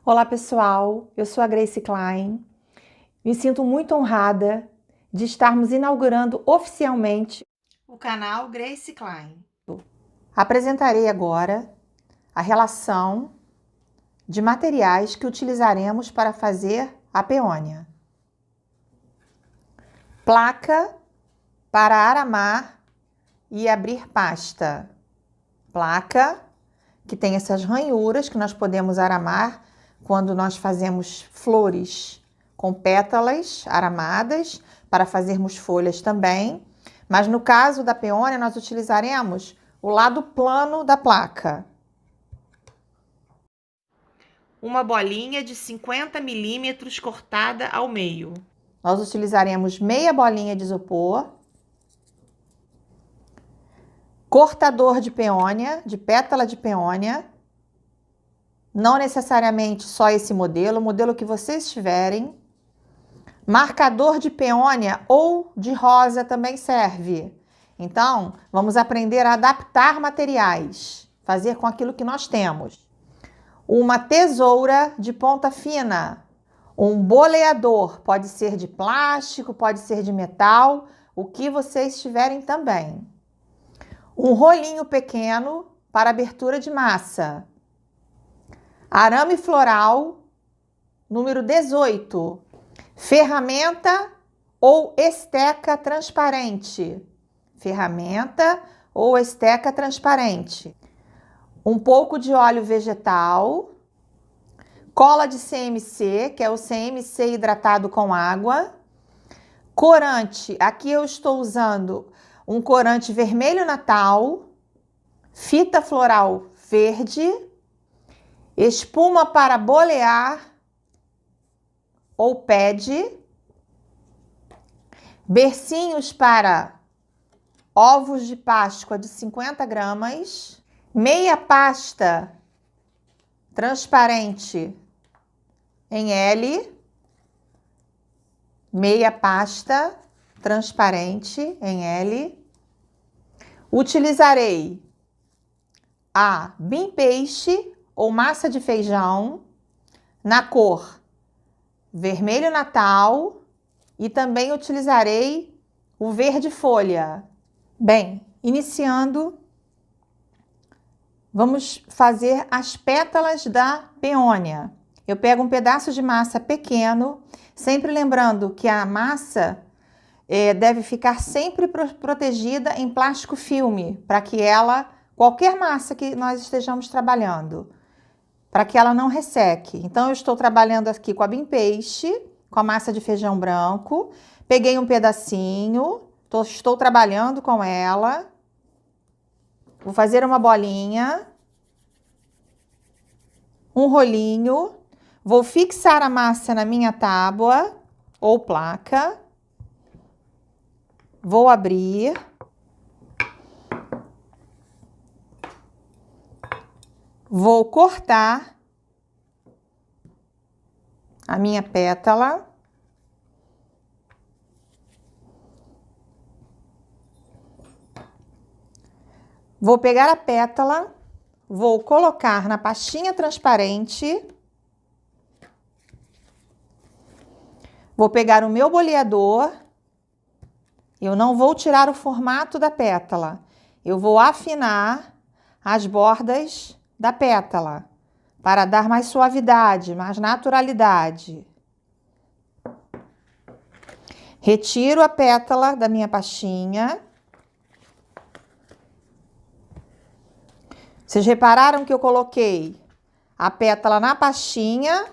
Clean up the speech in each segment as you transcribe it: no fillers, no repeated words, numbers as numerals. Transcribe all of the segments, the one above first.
Olá pessoal, eu sou a Grace Klein. Me sinto muito honrada de estarmos inaugurando oficialmente o canal Grace Klein. Apresentarei agora a relação de materiais que utilizaremos para fazer a peônia. Placa para aramar e abrir pasta. Placa que tem essas ranhuras que nós podemos aramar quando nós fazemos flores com pétalas aramadas, para fazermos folhas também. Mas no caso da peônia, nós utilizaremos o lado plano da placa. Uma bolinha de 50 milímetros cortada ao meio. Nós utilizaremos meia bolinha de isopor. Cortador de peônia, de pétala de peônia. Não necessariamente só esse modelo, o modelo que vocês tiverem. Marcador de peônia ou de rosa também serve. Então, vamos aprender a adaptar materiais, fazer com aquilo que nós temos. Uma tesoura de ponta fina, um boleador, pode ser de plástico, pode ser de metal, o que vocês tiverem também. Um rolinho pequeno para abertura de massa. Arame floral, número 18. Ferramenta ou esteca transparente. Ferramenta ou esteca transparente. Um pouco de óleo vegetal. Cola de CMC, que é o CMC hidratado com água. Corante, aqui eu estou usando um corante vermelho Natal. Fita floral verde. Espuma para bolear ou pad, bercinhos para ovos de Páscoa de 50 gramas, meia pasta transparente em L, meia pasta transparente em L. Utilizarei a Bim Peixe ou massa de feijão na cor vermelho Natal e também utilizarei o verde folha. Bem, iniciando, vamos fazer as pétalas da peônia. Eu pego um pedaço de massa pequeno, sempre lembrando que a massa deve ficar sempre protegida em plástico filme, para que ela, qualquer massa que nós estejamos trabalhando, para que ela não resseque. Então, eu estou trabalhando aqui com a Bim Peixe, com a massa de feijão branco. Peguei um pedacinho, estou trabalhando com ela. Vou fazer uma bolinha, um rolinho. Vou fixar a massa na minha tábua ou placa. Vou abrir. Vou cortar a minha pétala. Vou pegar a pétala, vou colocar na pastinha transparente. Vou pegar o meu boleador. Eu não vou tirar o formato da pétala. Eu vou afinar as bordas da pétala, para dar mais suavidade, mais naturalidade. Retiro a pétala da minha pastinha. Vocês repararam que eu coloquei a pétala na pastinha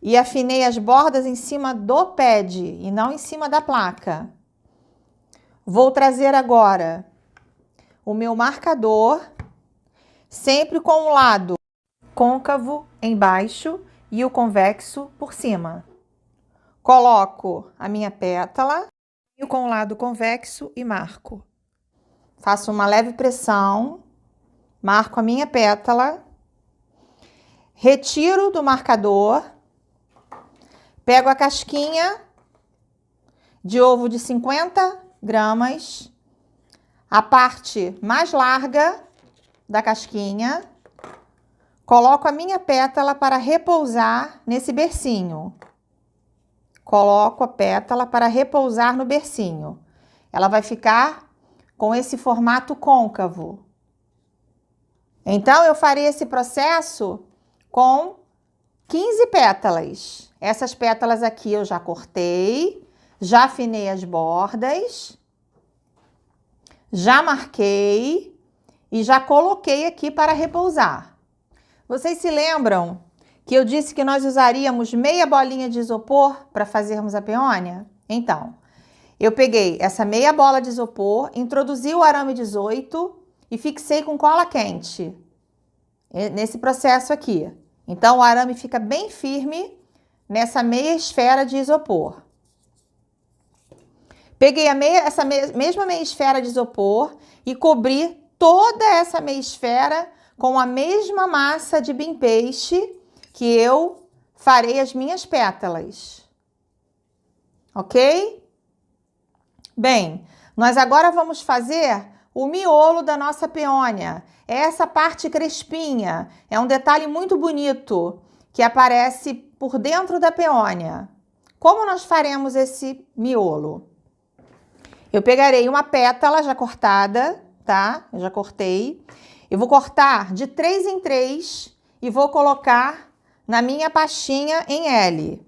e afinei as bordas em cima do pad e não em cima da placa. Vou trazer agora o meu marcador, sempre com o lado côncavo embaixo e o convexo por cima. Coloco a minha pétala com o lado convexo e marco. Faço uma leve pressão, marco a minha pétala, retiro do marcador, pego a casquinha de ovo de 50 gramas, a parte mais larga da casquinha, coloco a minha pétala para repousar nesse bercinho. Coloco a pétala para repousar no bercinho. Ela vai ficar com esse formato côncavo. Então, eu farei esse processo com 15 pétalas. Essas pétalas aqui eu já cortei, já afinei as bordas, já marquei e já coloquei aqui para repousar. Vocês se lembram que eu disse que nós usaríamos meia bolinha de isopor para fazermos a peônia? Então, eu peguei essa meia bola de isopor, introduzi o arame 18 e fixei com cola quente nesse processo aqui. Então, o arame fica bem firme nessa meia esfera de isopor. Peguei essa mesma meia esfera de isopor e cobri toda essa meia esfera com a mesma massa de bim peixe que eu farei as minhas pétalas. Ok? Bem, nós agora vamos fazer o miolo da nossa peônia. É essa parte crespinha. É um detalhe muito bonito que aparece por dentro da peônia. Como nós faremos esse miolo? Eu pegarei uma pétala já cortada, tá? Eu já cortei. Eu vou cortar de 3 em 3 e vou colocar na minha pastinha em L.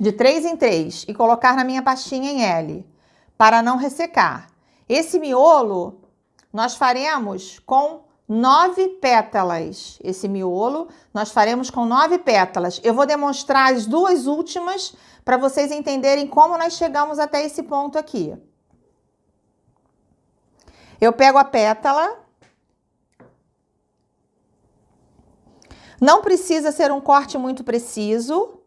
De 3 em 3 e colocar na minha pastinha em L, para não ressecar. Esse miolo nós faremos com 9 pétalas. Esse miolo nós faremos com 9 pétalas. Eu vou demonstrar as duas últimas para vocês entenderem como nós chegamos até esse ponto aqui. Eu pego a pétala. Não precisa ser um corte muito preciso,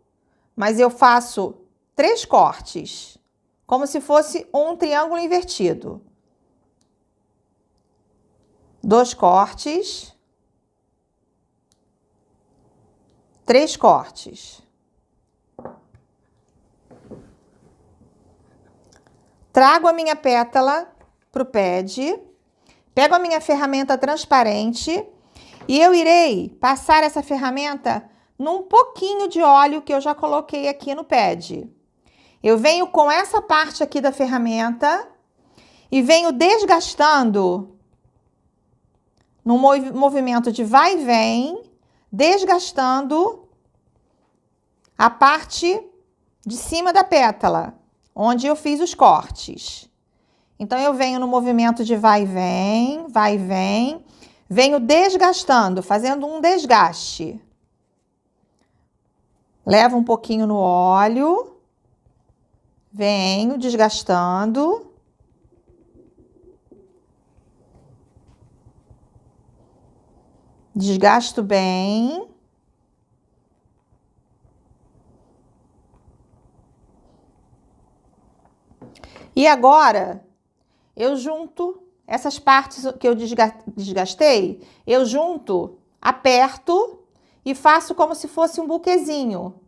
mas eu faço 3 cortes, como se fosse um triângulo invertido. 2 cortes, 3 cortes. Trago a minha pétala para o pad, pego a minha ferramenta transparente e eu irei passar essa ferramenta num pouquinho de óleo que eu já coloquei aqui no pad. Eu venho com essa parte aqui da ferramenta e venho desgastando no movimento de vai e vem, desgastando a parte de cima da pétala, onde eu fiz os cortes. Então, eu venho no movimento de vai e vem, venho desgastando, fazendo um desgaste. Levo um pouquinho no óleo, venho desgastando. Desgasto bem. E agora, eu junto essas partes que eu desgastei, eu junto, aperto e faço como se fosse um buquezinho.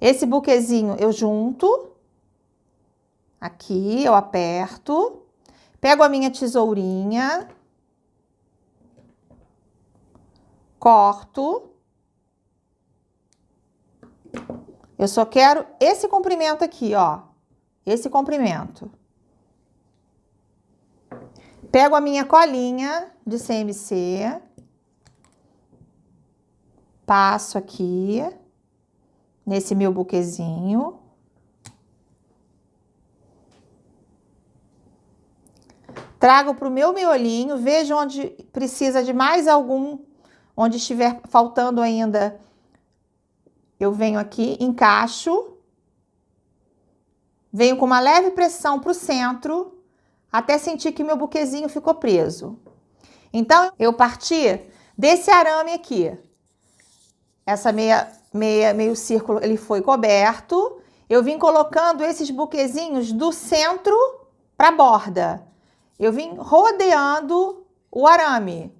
Esse buquezinho eu junto, aqui eu aperto, pego a minha tesourinha, corto. Eu só quero esse comprimento aqui, ó. Esse comprimento. Pego a minha colinha de CMC. Passo aqui, nesse meu buquezinho. Trago para o meu miolinho, vejo onde precisa de mais algum, onde estiver faltando ainda, eu venho aqui, encaixo, venho com uma leve pressão para o centro, até sentir que meu buquezinho ficou preso. Então, eu parti desse arame aqui. Essa meio círculo, ele foi coberto. Eu vim colocando esses buquezinhos do centro para a borda. Eu vim rodeando o arame.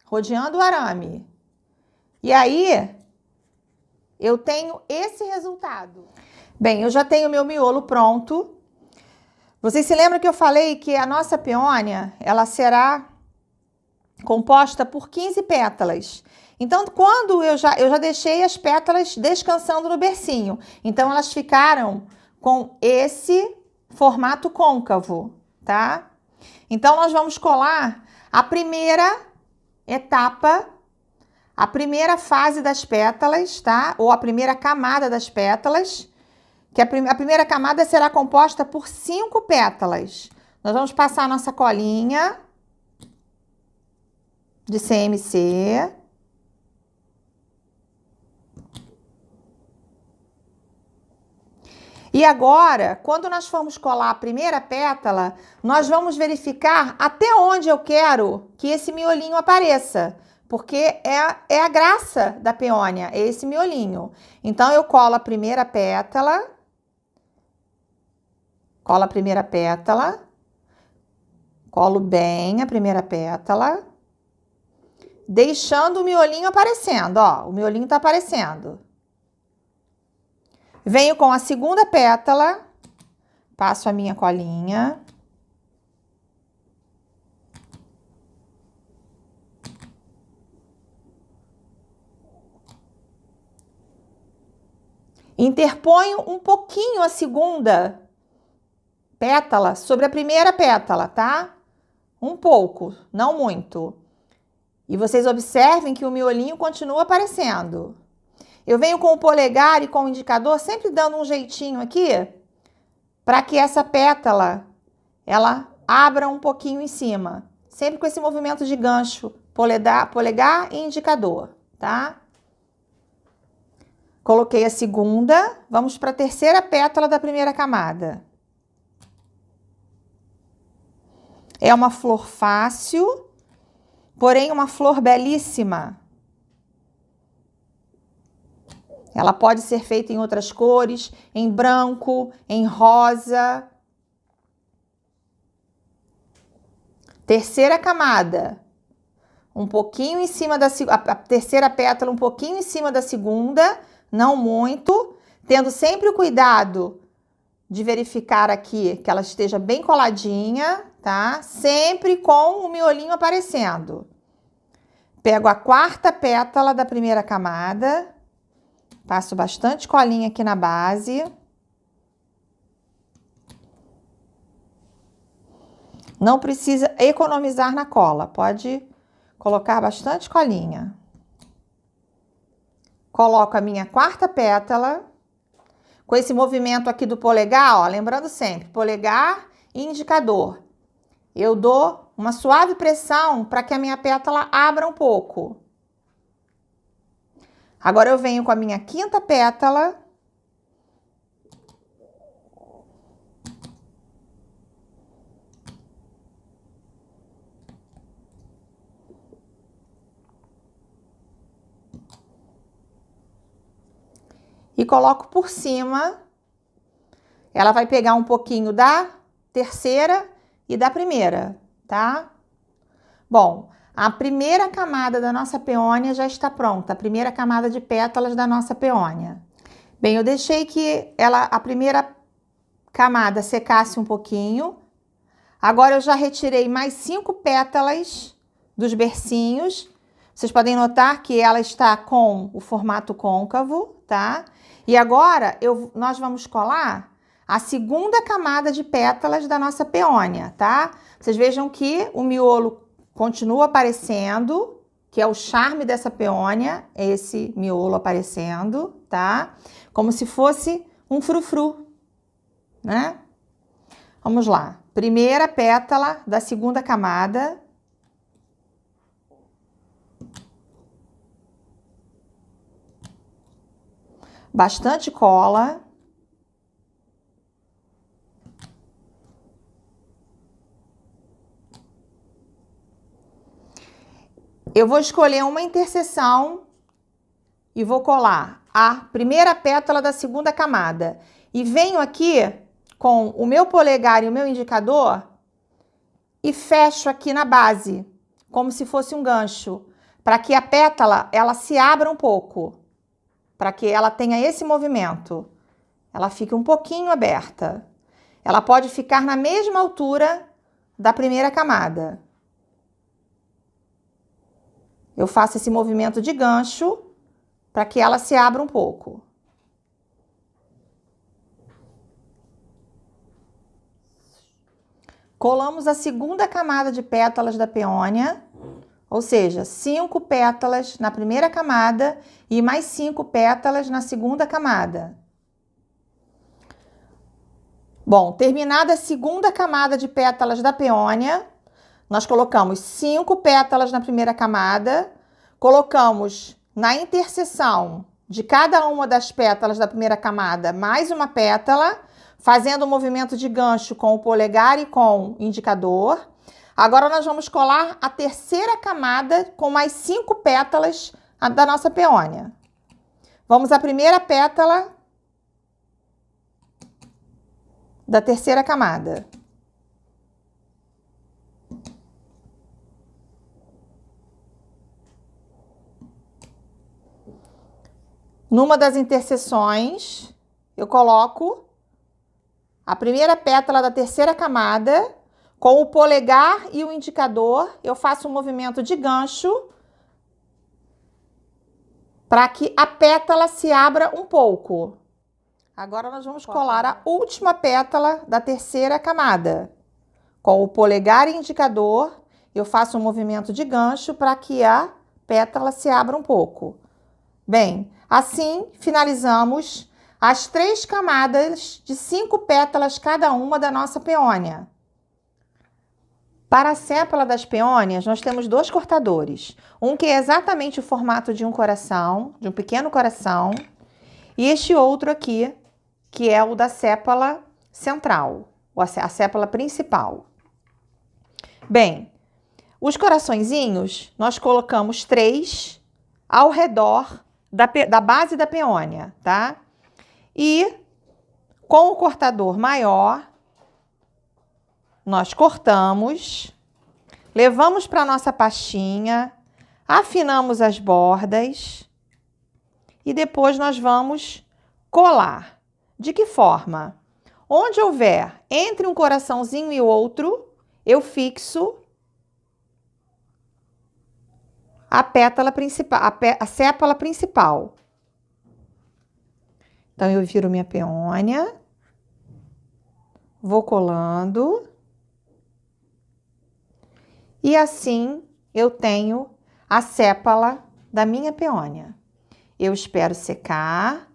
Rodeando o arame. E aí, eu tenho esse resultado. Bem, eu já tenho meu miolo pronto. Vocês se lembram que eu falei que a nossa peônia, ela será composta por 15 pétalas. Então, quando eu já deixei as pétalas descansando no bercinho. Então, elas ficaram com esse formato côncavo, tá? Então, nós vamos colar a primeira etapa, a primeira fase das pétalas, tá? Ou a primeira camada das pétalas, que a primeira camada será composta por 5 pétalas. Nós vamos passar a nossa colinha de CMC. E agora, quando nós formos colar a primeira pétala, nós vamos verificar até onde eu quero que esse miolinho apareça, porque é a graça da peônia, é esse miolinho. Então, eu colo a primeira pétala, colo bem a primeira pétala, deixando o miolinho aparecendo, ó, o miolinho tá aparecendo. Venho com a segunda pétala, passo a minha colinha. Interponho um pouquinho a segunda pétala sobre a primeira pétala, tá? Um pouco, não muito. E vocês observem que o miolinho continua aparecendo. Eu venho com o polegar e com o indicador sempre dando um jeitinho aqui para que essa pétala ela abra um pouquinho em cima. Sempre com esse movimento de gancho, polegar e indicador, tá? Coloquei a segunda, vamos para a terceira pétala da primeira camada. É uma flor fácil, porém uma flor belíssima. Ela pode ser feita em outras cores, em branco, em rosa. Terceira camada, um pouquinho em cima a terceira pétala, um pouquinho em cima da segunda, não muito, tendo sempre o cuidado de verificar aqui que ela esteja bem coladinha, tá? Sempre com o miolinho aparecendo. Pego a quarta pétala da primeira camada. Passo bastante colinha aqui na base. Não precisa economizar na cola, pode colocar bastante colinha. Coloco a minha quarta pétala, com esse movimento aqui do polegar, ó, lembrando sempre, polegar e indicador. Eu dou uma suave pressão para que a minha pétala abra um pouco. Agora eu venho com a minha quinta pétala. E coloco por cima. Ela vai pegar um pouquinho da terceira e da primeira, tá? Bom, a primeira camada da nossa peônia já está pronta, a primeira camada de pétalas da nossa peônia. Bem, eu deixei que a primeira camada secasse um pouquinho. Agora eu já retirei mais 5 pétalas dos bercinhos. Vocês podem notar que ela está com o formato côncavo, tá? E agora nós vamos colar a segunda camada de pétalas da nossa peônia, tá? Vocês vejam que o miolo continua aparecendo, que é o charme dessa peônia, esse miolo aparecendo, tá? Como se fosse um frufru, né? Vamos lá. Primeira pétala da segunda camada. Bastante cola. Eu vou escolher uma interseção e vou colar a primeira pétala da segunda camada. E venho aqui com o meu polegar e o meu indicador e fecho aqui na base, como se fosse um gancho, para que a pétala ela se abra um pouco, para que ela tenha esse movimento. Ela fique um pouquinho aberta. Ela pode ficar na mesma altura da primeira camada. eu faço esse movimento de gancho para que ela se abra um pouco. Colamos a segunda camada de pétalas da peônia, ou seja, 5 pétalas na primeira camada e mais 5 pétalas na segunda camada. Bom, terminada a segunda camada de pétalas da peônia, nós colocamos 5 pétalas na primeira camada, colocamos na interseção de cada uma das pétalas da primeira camada mais uma pétala, fazendo o movimento de gancho com o polegar e com o indicador. Agora nós vamos colar a terceira camada com mais 5 pétalas da nossa peônia. Vamos à primeira pétala da terceira camada. Numa das interseções, eu coloco a primeira pétala da terceira camada, com o polegar e o indicador, eu faço um movimento de gancho para que a pétala se abra um pouco. Agora nós vamos colar a última pétala da terceira camada. Com o polegar e indicador, eu faço um movimento de gancho para que a pétala se abra um pouco. Bem, assim finalizamos as 3 camadas de 5 pétalas cada uma da nossa peônia. Para a sépala das peônias, nós temos 2 cortadores. Um que é exatamente o formato de um coração, de um pequeno coração, e este outro aqui, que é o da sépala central, ou a sépala principal. Bem, os coraçõezinhos, nós colocamos 3 ao redor da base da peônia, tá? E com o cortador maior, nós cortamos, levamos para a nossa pastinha, afinamos as bordas e depois nós vamos colar. De que forma? Onde houver entre um coraçãozinho e outro, eu fixo a pétala principal, a sépala principal. Então, eu viro minha peônia, vou colando, e assim eu tenho a sépala da minha peônia. Eu espero secar,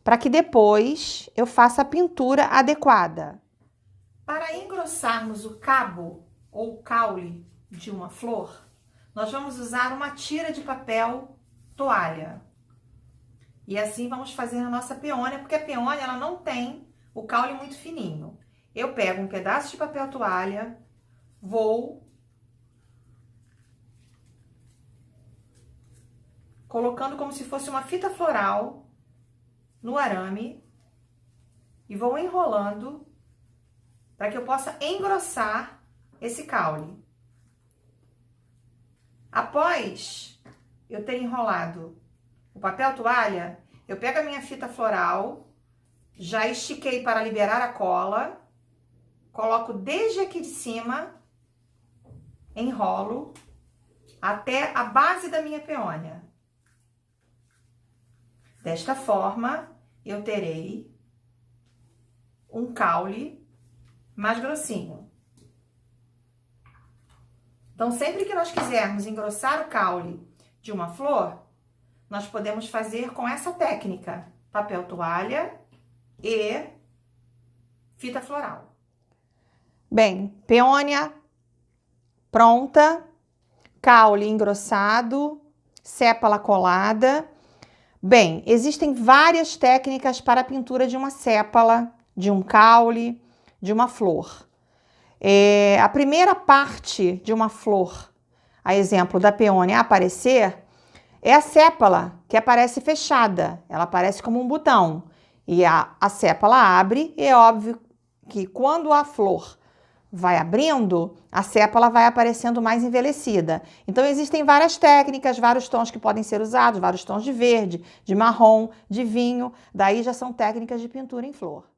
para que depois eu faça a pintura adequada. Para engrossarmos o cabo ou o caule de uma flor, nós vamos usar uma tira de papel toalha. E assim vamos fazer a nossa peônia, porque a peônia ela não tem o caule muito fininho. Eu pego um pedaço de papel toalha, vou colocando como se fosse uma fita floral no arame e vou enrolando para que eu possa engrossar esse caule. Após eu ter enrolado o papel toalha, eu pego a minha fita floral, já estiquei para liberar a cola, coloco desde aqui de cima, enrolo até a base da minha peônia. Desta forma, eu terei um caule mais grossinho. Então, sempre que nós quisermos engrossar o caule de uma flor, nós podemos fazer com essa técnica, papel toalha e fita floral. Bem, peônia pronta, caule engrossado, sépala colada. Bem, existem várias técnicas para a pintura de uma sépala, de um caule, de uma flor. A primeira parte de uma flor, a exemplo da peônia aparecer, é a sépala, que aparece fechada. Ela aparece como um botão. E a sépala abre, e é óbvio que quando a flor vai abrindo, a sépala vai aparecendo mais envelhecida. Então, existem várias técnicas, vários tons que podem ser usados, vários tons de verde, de marrom, de vinho. Daí já são técnicas de pintura em flor.